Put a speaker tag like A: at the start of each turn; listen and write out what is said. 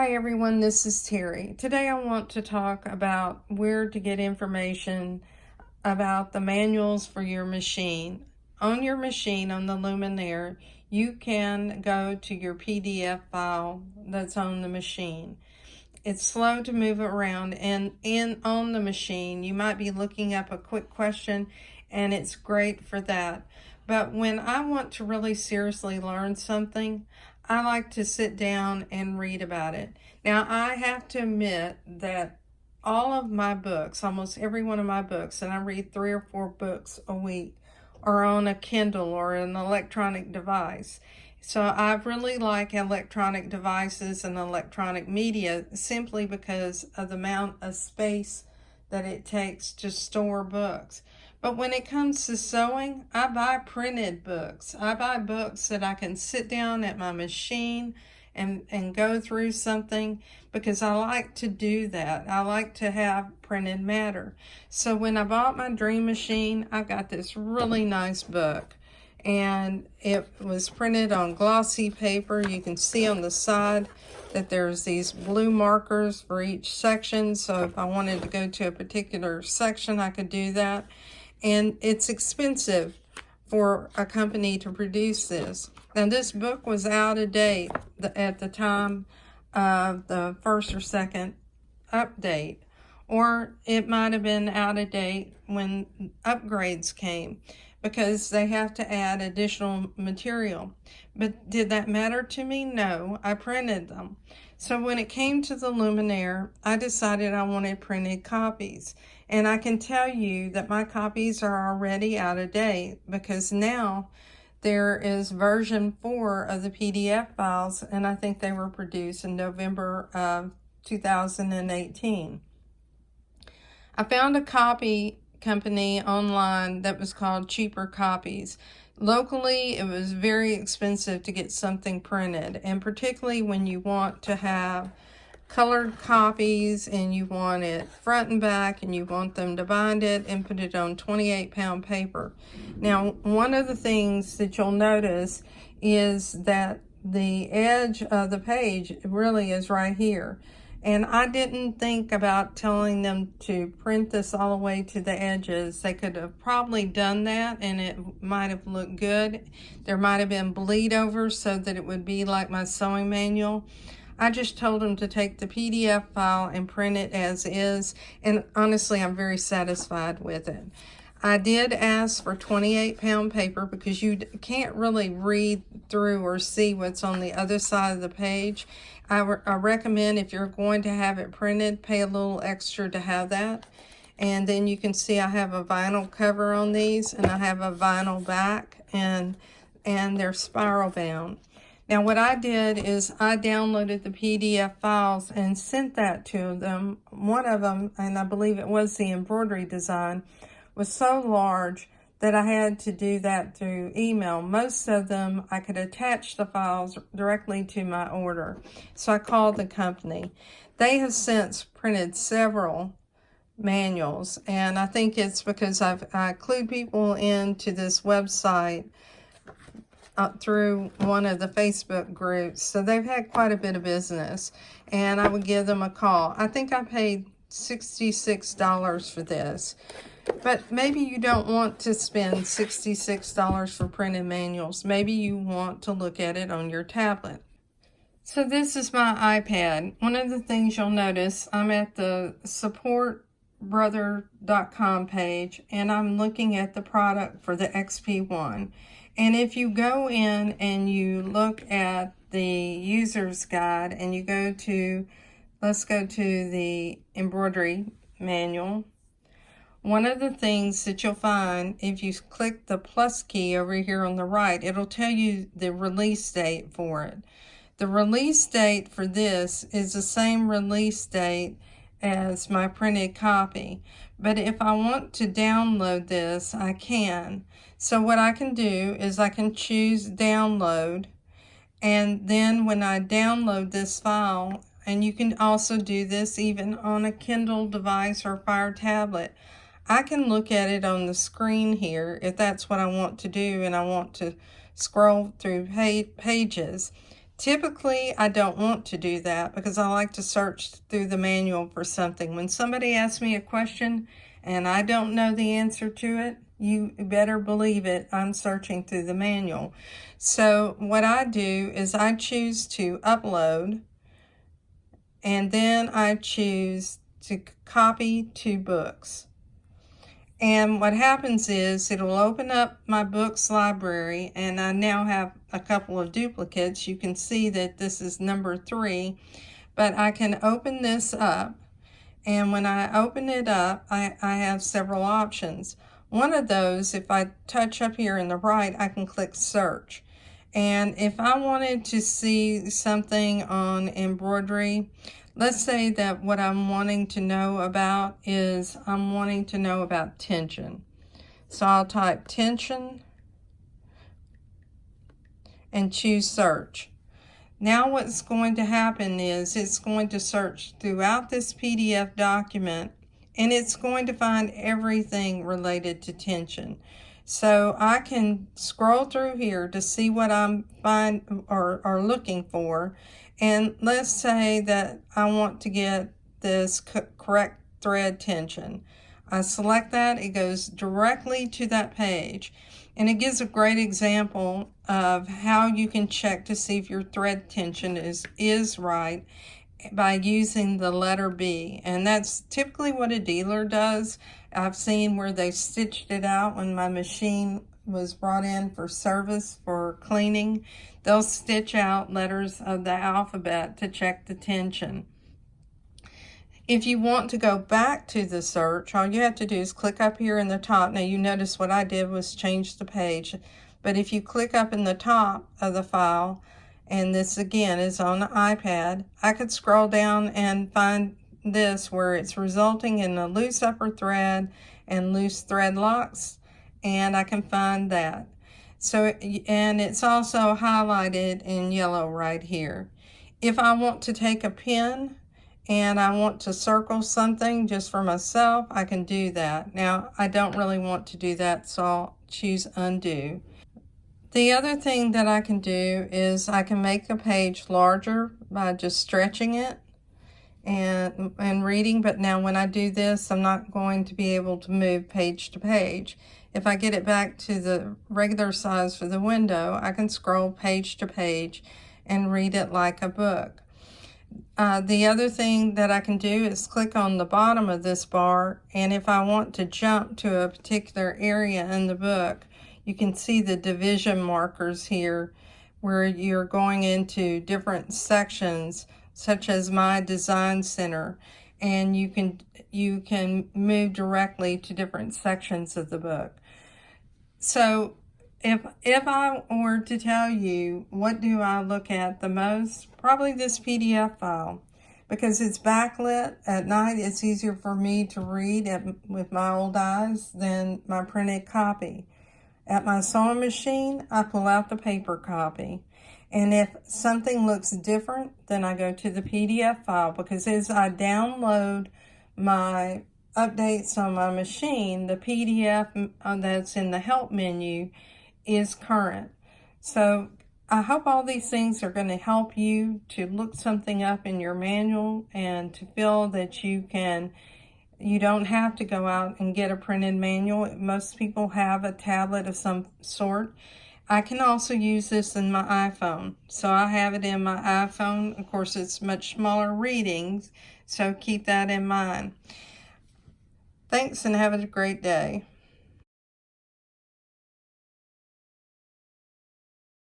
A: Hi everyone, this is Terry. Today I want to talk about where to get information about the manuals for your machine. On your machine, on the Luminaire, you can go to your PDF file that's on the machine. It's slow to move around, and on the machine you might be looking up a quick question, and it's great for that. But when I want to really seriously learn something, I like to sit down and read about it. Now, I have to admit that all of my books, almost every one of my books, and I read 3 or 4 books a week, are on a Kindle or an electronic device. So I really like electronic devices and electronic media simply because of the amount of space that it takes to store books. But when it comes to sewing, I buy printed books. I buy books that I can sit down at my machine and go through something because I like to do that. I like to have printed matter. So when I bought my dream machine, I got this really nice book. And it was printed on glossy paper. You can see on the side that there's these blue markers for each section. So if I wanted to go to a particular section, I could do that. And it's expensive for a company to produce this. Now, this book was out of date at the time of the first or second update, or it might have been out of date when upgrades came, because they have to add additional material. But did that matter to me? No, I printed them. So when it came to the Luminaire, I decided I wanted printed copies. And I can tell you that my copies are already out of date, because now there is version 4 of the PDF files, and I think they were produced in November of 2018. I found a copy company online that was called Cheaper Copies. Locally, it was very expensive to get something printed, and particularly when you want to have colored copies and you want it front and back and you want them to bind it and put it on 28-pound paper. Now, one of the things that you'll notice is that the edge of the page really is right here. And I didn't think about telling them to print this all the way to the edges. They could have probably done that and it might have looked good. There might have been bleed over so that it would be like my sewing manual. I just told them to take the PDF file and print it as is, and honestly, I'm very satisfied with it. I did ask for 28-pound paper because you can't really read through or see what's on the other side of the page. I recommend, if you're going to have it printed, pay a little extra to have that. And then you can see I have a vinyl cover on these, and I have a vinyl back, and they're spiral bound. Now, what I did is I downloaded the PDF files and sent that to them. One of them, and I believe it was the embroidery design, was so large that I had to do that through email. Most of them, I could attach the files directly to my order. So I called the company. They have since printed several manuals, and I think it's because I clued people into this website through one of the Facebook groups. So they've had quite a bit of business, and I would give them a call. I think I paid $66 for this. But maybe you don't want to spend $66 for printed manuals. Maybe you want to look at it on your tablet. So this is my iPad. One of the things you'll notice, I'm at the supportbrother.com page, and I'm looking at the product for the XP1. And if you go in and you look at the user's guide and you go to, let's go to the embroidery manual. One of the things that you'll find, if you click the plus key over here on the right, it'll tell you the release date for it. The release date for this is the same release date as my printed copy. But if I want to download this, I can. So what I can do is I can choose download. And then when I download this file, and you can also do this even on a Kindle device or Fire tablet, I can look at it on the screen here if that's what I want to do and I want to scroll through pages. Typically, I don't want to do that because I like to search through the manual for something. When somebody asks me a question and I don't know the answer to it, you better believe it, I'm searching through the manual. So what I do is I choose to upload, and then I choose to copy to books. And what happens is it'll open up my books library, and I now have a couple of duplicates. You can see that this is number 3, but I can open this up. And when I open it up, I have several options. One of those, if I touch up here in the right, I can click search. And if I wanted to see something on embroidery, let's say that what I'm wanting to know about is I'm wanting to know about tension. So I'll type tension and choose search. Now what's going to happen is it's going to search throughout this PDF document, and it's going to find everything related to tension. So I can scroll through here to see what I'm looking for. And let's say that I want to get this correct thread tension. I select that, it goes directly to that page. And it gives a great example of how you can check to see if your thread tension is right by using the letter B. And that's typically what a dealer does. I've seen where they stitched it out when my machine was brought in for service for cleaning. They'll stitch out letters of the alphabet to check the tension. If you want to go back to the search, all you have to do is click up here in the top. Now you notice what I did was change the page. But if you click up in the top of the file, and this again is on the iPad, I could scroll down and find this where it's resulting in a loose upper thread and loose thread locks, and I can find that. So, and it's also highlighted in yellow right here. If I want to take a pen and I want to circle something just for myself, I can do that. Now, I don't really want to do that, so I'll choose undo. The other thing that I can do is I can make a page larger by just stretching it and reading, but now when I do this, I'm not going to be able to move page to page. If I get it back to the regular size for the window, I can scroll page to page and read it like a book. The other thing that I can do is click on the bottom of this bar, and if I want to jump to a particular area in the book, you can see the division markers here where you're going into different sections, such as my design center, and you can move directly to different sections of the book. So if I were to tell you what do I look at the most, probably this PDF file, because it's backlit at night. It's easier for me to read with my old eyes than my printed copy. At my sewing machine, I pull out the paper copy. And if something looks different, then I go to the PDF file, because as I download my updates on my machine, the PDF that's in the help menu is current. So I hope all these things are going to help you to look something up in your manual and to feel that you don't have to go out and get a printed manual. Most people have a tablet of some sort. I can also use this in my iPhone. So I have it in my iPhone. Of course, it's much smaller readings, so keep that in mind. Thanks and have a great day.